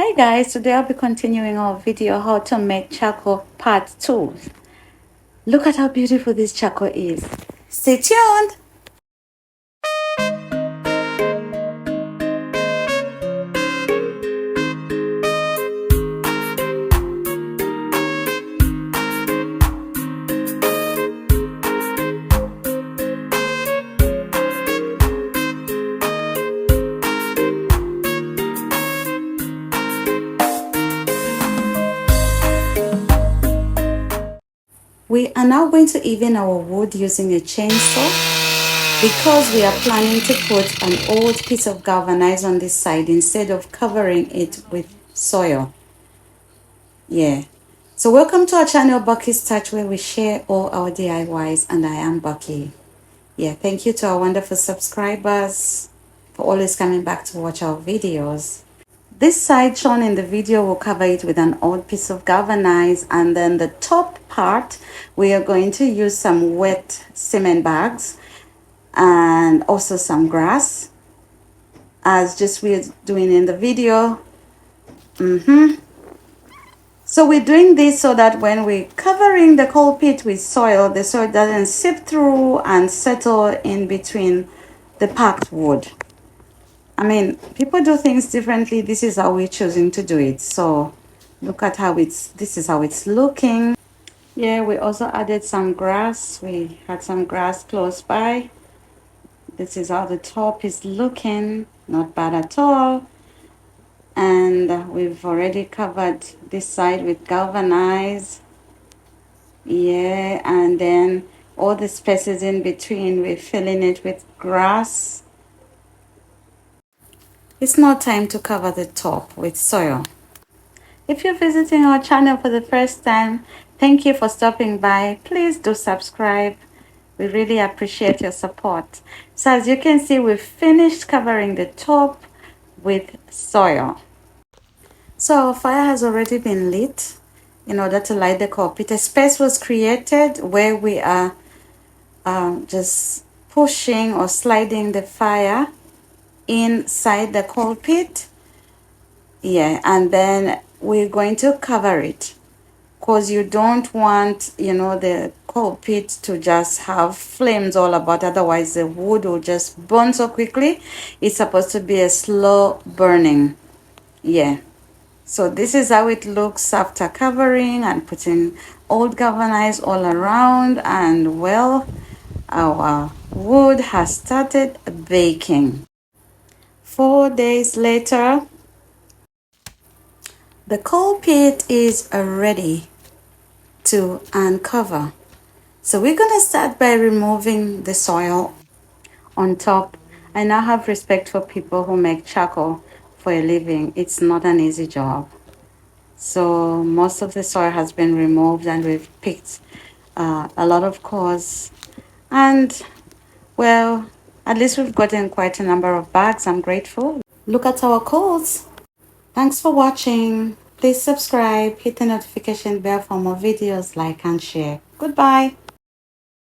Hi guys, today I'll be continuing our video how to make charcoal part 2. Look at how beautiful this charcoal is. Stay tuned. We are now going to even our wood using a chainsaw because we are planning to put an old piece of galvanized on this side instead of covering it with soil. Yeah. So welcome to our channel Bucky's Touch, where we share all our DIYs, and I am Bucky. Yeah, thank you to our wonderful subscribers for always coming back to watch our videos. This side shown in the video will cover it with an old piece of galvanized, and then the top part we are going to use some wet cement bags and also some grass as just we're doing in the video. So we're doing this so that when we're covering the coal pit with soil, the soil doesn't seep through and settle in between the packed wood. I mean, people do things differently. This is how we're choosing to do it. So look at how this is how it's looking. Yeah, we also added some grass. We had some grass close by. This is how the top is looking. Not bad at all. And we've already covered this side with galvanized. Yeah, and then all the spaces in between, we're filling it with grass. It's now time to cover the top with soil. If you're visiting our channel for the first time, thank you for stopping by. Please do subscribe. We really appreciate your support. So as you can see, we've finished covering the top with soil. So our fire has already been lit in order to light the coal pit. A space was created where we are just pushing or sliding the fire inside the coal pit. Yeah, and then we're going to cover it because you don't want, the coal pit to just have flames all about. Otherwise the wood will just burn so quickly. It's supposed to be a slow burning. Yeah, so this is how it looks after covering and putting old galvanized all around. And well, our wood has started baking. 4 days later, the coal pit is ready to uncover. So we're going to start by removing the soil on top. I now have respect for people who make charcoal for a living. It's not an easy job. So most of the soil has been removed, and we've picked a lot of cores. And well, at least we've gotten quite a number of bags. I'm grateful. Look at our coals. Thanks for watching. Please subscribe, hit the notification bell for more videos, like and share. Goodbye.